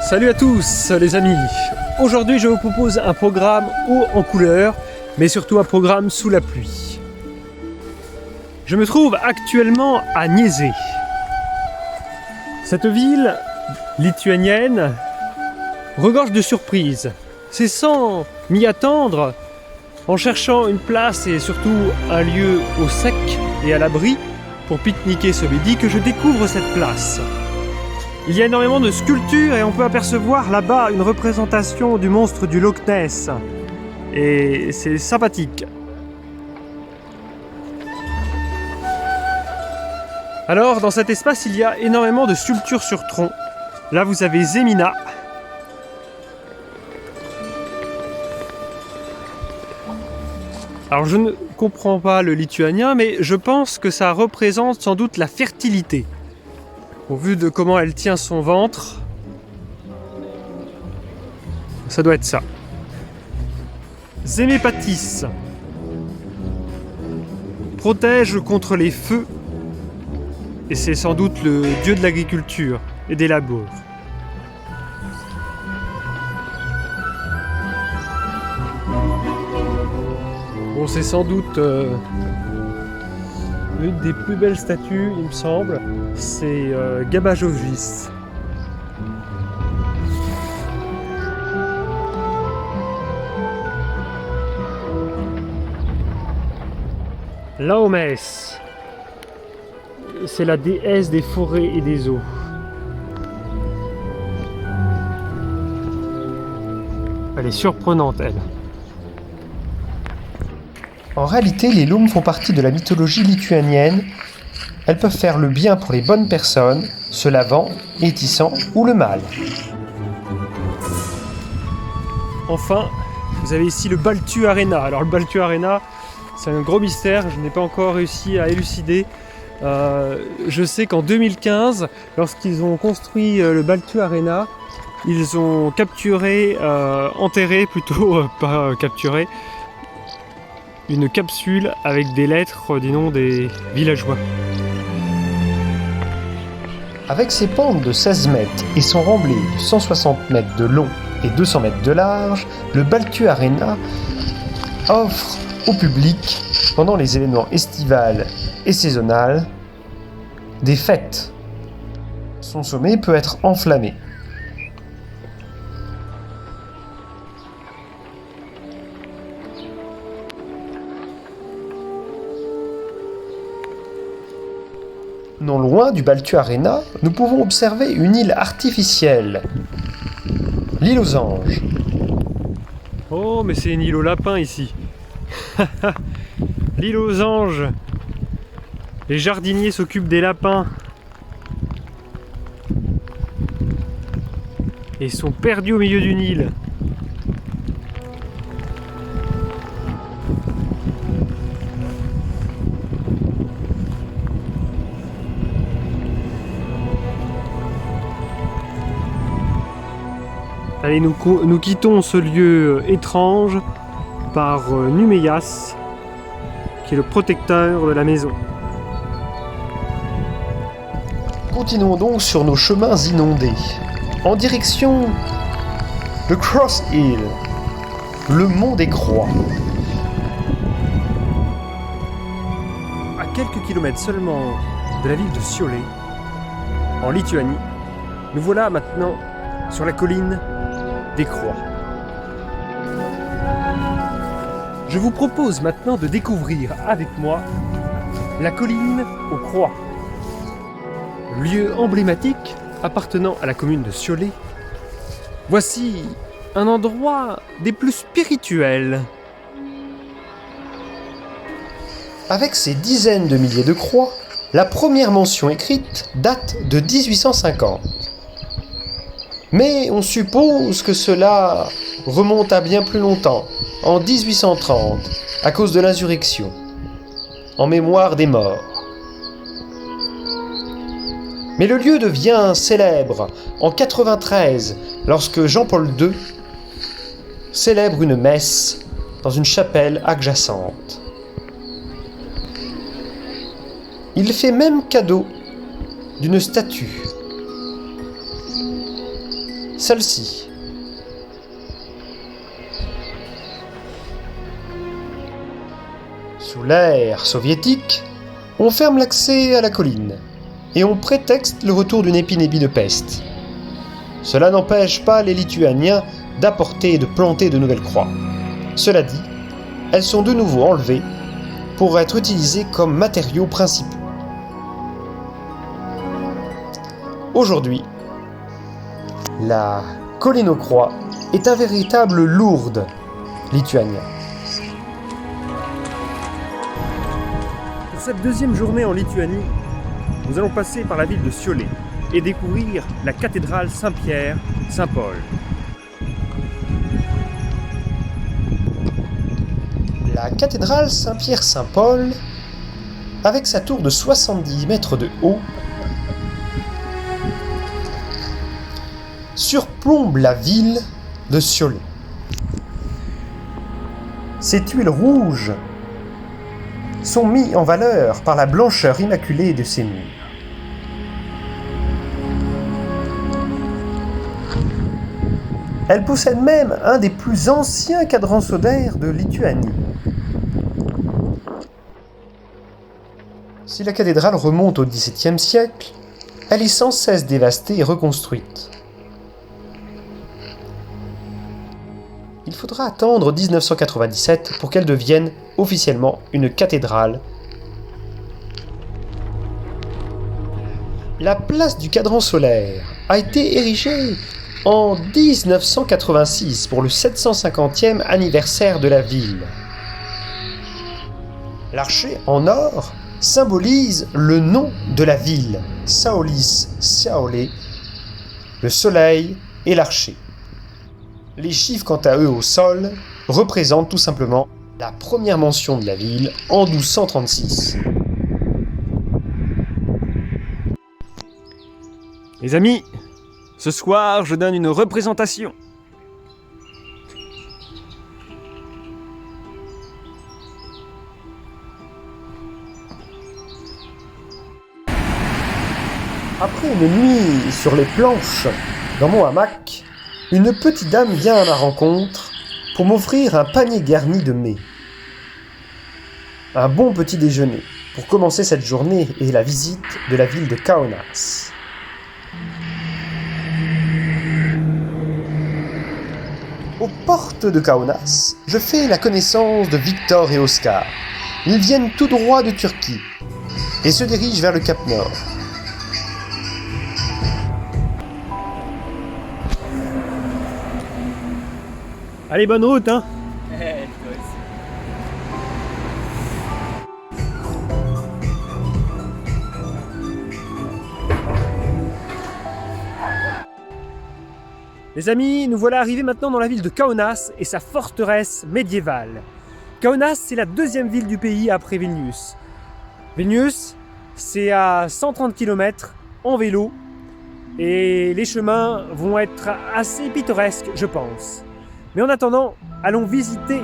Salut à tous les amis. Aujourd'hui je vous propose un programme haut en couleurs, mais surtout un programme sous la pluie. Je me trouve actuellement à Gniezé. Cette ville lituanienne regorge de surprises. C'est sans m'y attendre, en cherchant une place et surtout un lieu au sec et à l'abri pour pique-niquer ce midi, que je découvre cette place. Il y a énormément de sculptures et on peut apercevoir là-bas une représentation du monstre du Loch Ness. Et c'est sympathique. Alors, dans cet espace, il y a énormément de sculptures sur tronc. Là, vous avez Zemina. Alors, je ne comprends pas le lituanien, mais je pense que ça représente sans doute la fertilité. Au vu de comment elle tient son ventre, ça doit être ça. Zémépatis protège contre les feux et c'est sans doute le dieu de l'agriculture et des labours. Bon, c'est sans doute une des plus belles statues, il me semble, c'est Gabajogis. Laomes, c'est la déesse des forêts et des eaux. Elle est surprenante, elle. En réalité, les Laumes font partie de la mythologie lituanienne. Elles peuvent faire le bien pour les bonnes personnes, se lavant et tissant, ou le mal. Enfin, vous avez ici le Baltu Arena. Alors le Baltu Arena, c'est un gros mystère, je n'ai pas encore réussi à élucider. Je sais qu'en 2015, lorsqu'ils ont construit le Baltu Arena, ils ont capturé, enterré plutôt, pas capturé, une capsule avec des lettres du nom des villageois. Avec ses pentes de 16 mètres et son remblai de 160 mètres de long et 200 mètres de large, le Baltu Arena offre au public, pendant les événements estivales et saisonnales, des fêtes. Son sommet peut être enflammé. Non loin du Baltu Arena, nous pouvons observer une île artificielle, l'île aux Anges. Oh, mais c'est une île aux lapins ici. L'île aux Anges. Les jardiniers s'occupent des lapins. Et sont perdus au milieu d'une île. Allez, nous quittons ce lieu étrange par Numéas, qui est le protecteur de la maison. Continuons donc sur nos chemins inondés, en direction de Cross Hill, le mont des Croix. À quelques kilomètres seulement de la ville de Šiauliai, en Lituanie, nous voilà maintenant sur la colline des Croix. Je vous propose maintenant de découvrir avec moi la colline aux Croix. Lieu emblématique appartenant à la commune de Šiauliai, voici un endroit des plus spirituels. Avec ses dizaines de milliers de croix, la première mention écrite date de 1850. Mais on suppose que cela remonte à bien plus longtemps, en 1830, à cause de l'insurrection, en mémoire des morts. Mais le lieu devient célèbre en 93, lorsque Jean-Paul II célèbre une messe dans une chapelle adjacente. Il fait même cadeau d'une statue celle-ci. Sous l'ère soviétique, on ferme l'accès à la colline et on prétexte le retour d'une épidémie de peste. Cela n'empêche pas les Lituaniens d'apporter et de planter de nouvelles croix. Cela dit, elles sont de nouveau enlevées pour être utilisées comme matériaux principaux. Aujourd'hui, la colline aux croix est un véritable Lourdes lituanien. Pour cette deuxième journée en Lituanie, nous allons passer par la ville de Šiauliai et découvrir la cathédrale Saint-Pierre-Saint-Paul. La cathédrale Saint-Pierre-Saint-Paul, avec sa tour de 70 mètres de haut, surplombe la ville de Šiauliai. Ces tuiles rouges sont mises en valeur par la blancheur immaculée de ses murs. Elle possède même un des plus anciens cadrans solaires de Lituanie. Si la cathédrale remonte au XVIIe siècle, elle est sans cesse dévastée et reconstruite. Il faudra attendre 1997 pour qu'elle devienne officiellement une cathédrale. La place du cadran solaire a été érigée en 1986 pour le 750e anniversaire de la ville. L'archer en or symbolise le nom de la ville, Saulis Šiauliai, le soleil et l'archer. Les chiffres, quant à eux, au sol, représentent tout simplement la première mention de la ville en 1236. Les amis, ce soir, je donne une représentation. Après une nuit sur les planches dans mon hamac, une petite dame vient à ma rencontre pour m'offrir un panier garni de mets. Un bon petit déjeuner pour commencer cette journée et la visite de la ville de Kaunas. Aux portes de Kaunas, je fais la connaissance de Victor et Oscar. Ils viennent tout droit de Turquie et se dirigent vers le Cap Nord. Allez, bonne route, hein. Les amis, nous voilà arrivés maintenant dans la ville de Kaunas et sa forteresse médiévale. Kaunas, c'est la deuxième ville du pays après Vilnius. Vilnius, c'est à 130 km en vélo et les chemins vont être assez pittoresques, je pense. Mais en attendant, allons visiter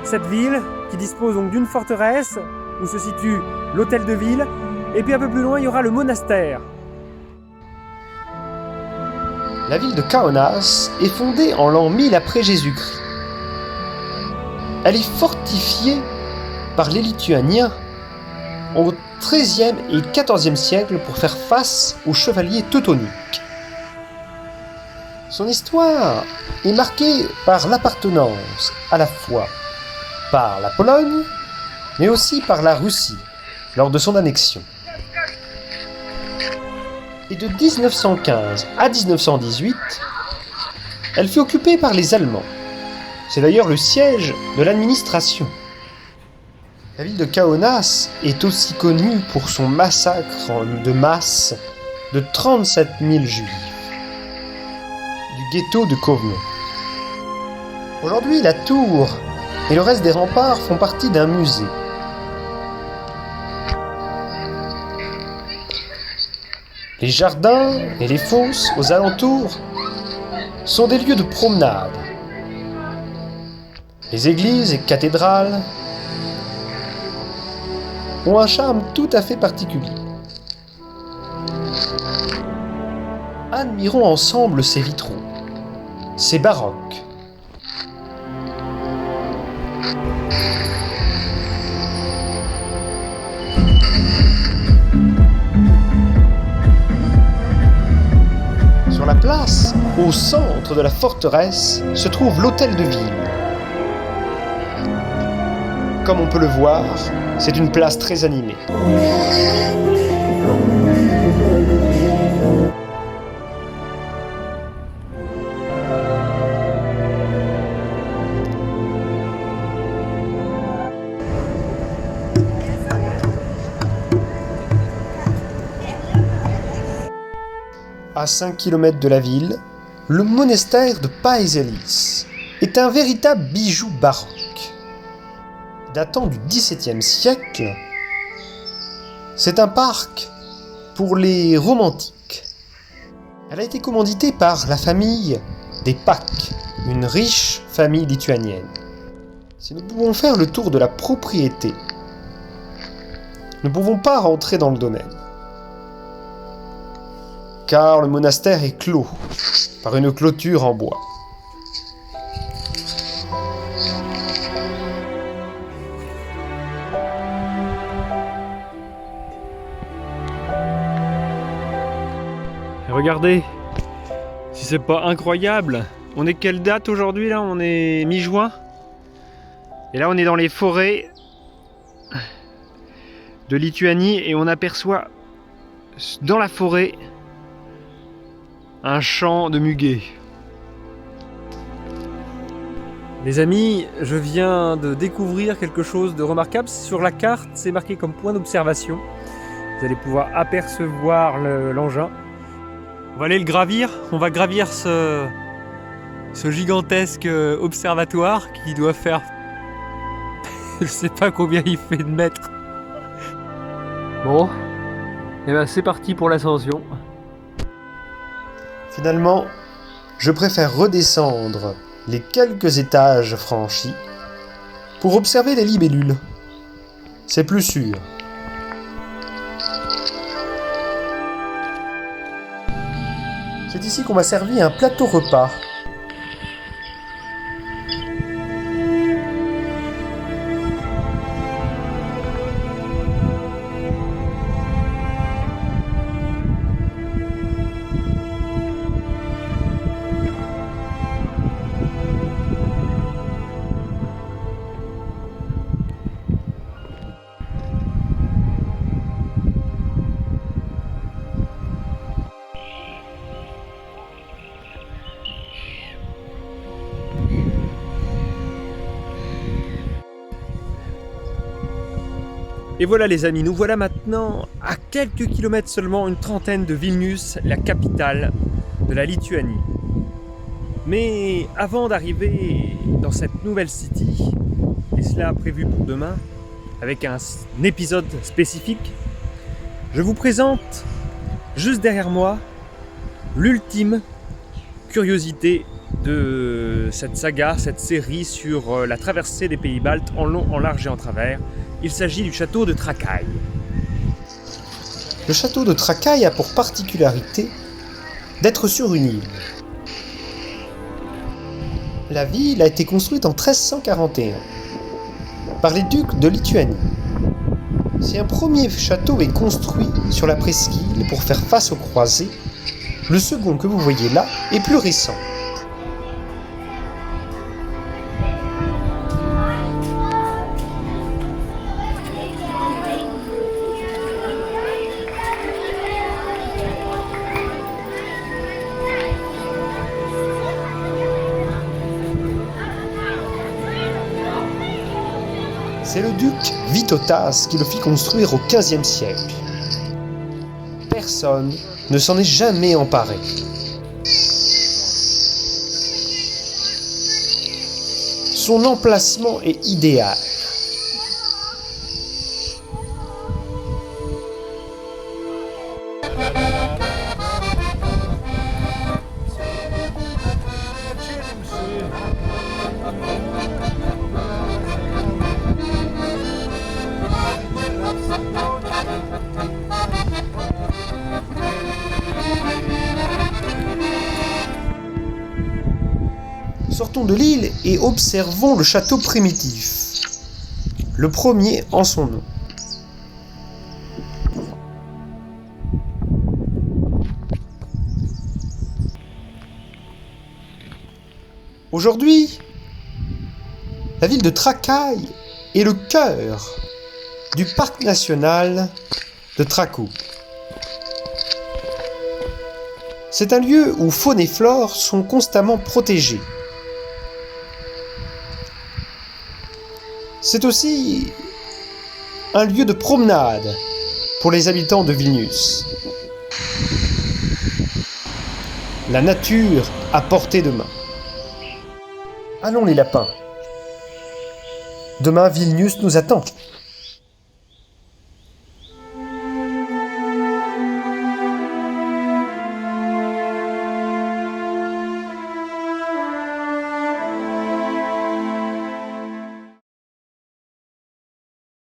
cette ville qui dispose donc d'une forteresse où se situe l'hôtel de ville et puis un peu plus loin, il y aura le monastère. La ville de Kaunas est fondée en l'an 1000 après Jésus-Christ. Elle est fortifiée par les Lituaniens au XIIIe et XIVe siècle pour faire face aux chevaliers teutoniques. Son histoire est marquée par l'appartenance à la fois par la Pologne, mais aussi par la Russie lors de son annexion. Et de 1915 à 1918, elle fut occupée par les Allemands. C'est d'ailleurs le siège de l'administration. La ville de Kaunas est aussi connue pour son massacre de masse de 37 000 juifs du ghetto de Kovno. Aujourd'hui, la tour et le reste des remparts font partie d'un musée. Les jardins et les fosses aux alentours sont des lieux de promenade. Les églises et cathédrales ont un charme tout à fait particulier. À Admirons ensemble ces vitraux. C'est baroque. Sur la place, au centre de la forteresse, se trouve l'hôtel de ville. Comme on peut le voir, c'est une place très animée. À 5 km de la ville, le monastère de Paeselis est un véritable bijou baroque. Datant du XVIIe siècle, c'est un parc pour les romantiques. Elle a été commanditée par la famille des Pak, une riche famille lituanienne. Si nous pouvons faire le tour de la propriété, nous ne pouvons pas rentrer dans le domaine, car le monastère est clos par une clôture en bois. Et regardez, si c'est pas incroyable, on est quelle date aujourd'hui là? On est mi-juin. Et là on est dans les forêts de Lituanie et on aperçoit dans la forêt un champ de muguet. Les amis, je viens de découvrir quelque chose de remarquable. Sur la carte, c'est marqué comme point d'observation. Vous allez pouvoir apercevoir l'engin. On va aller le gravir. On va gravir ce gigantesque observatoire qui doit faire... je sais pas combien il fait de mètres. Bon, et ben c'est parti pour l'ascension. Finalement, je préfère redescendre les quelques étages franchis pour observer les libellules. C'est plus sûr. C'est ici qu'on m'a servi un plateau repas. Et voilà les amis, nous voilà maintenant à quelques kilomètres seulement, une trentaine de Vilnius, la capitale de la Lituanie. Mais avant d'arriver dans cette nouvelle city, et cela prévu pour demain, avec un épisode spécifique, je vous présente juste derrière moi l'ultime curiosité de cette saga, cette série sur la traversée des pays baltes en long, en large et en travers. Il s'agit du château de Trakai. Le château de Trakai a pour particularité d'être sur une île. La ville a été construite en 1341 par les ducs de Lituanie. Si un premier château est construit sur la presqu'île pour faire face aux croisés, le second que vous voyez là est plus récent. C'est le duc Vytautas qui le fit construire au XVe siècle. Personne ne s'en est jamais emparé. Son emplacement est idéal. Sortons de l'île et observons le château primitif, le premier en son nom. Aujourd'hui, la ville de Tracaille est le cœur du parc national de Tracou. C'est un lieu où faune et flore sont constamment protégés. C'est aussi un lieu de promenade pour les habitants de Vilnius. La nature à portée de main. Allons les lapins. Demain, Vilnius nous attend.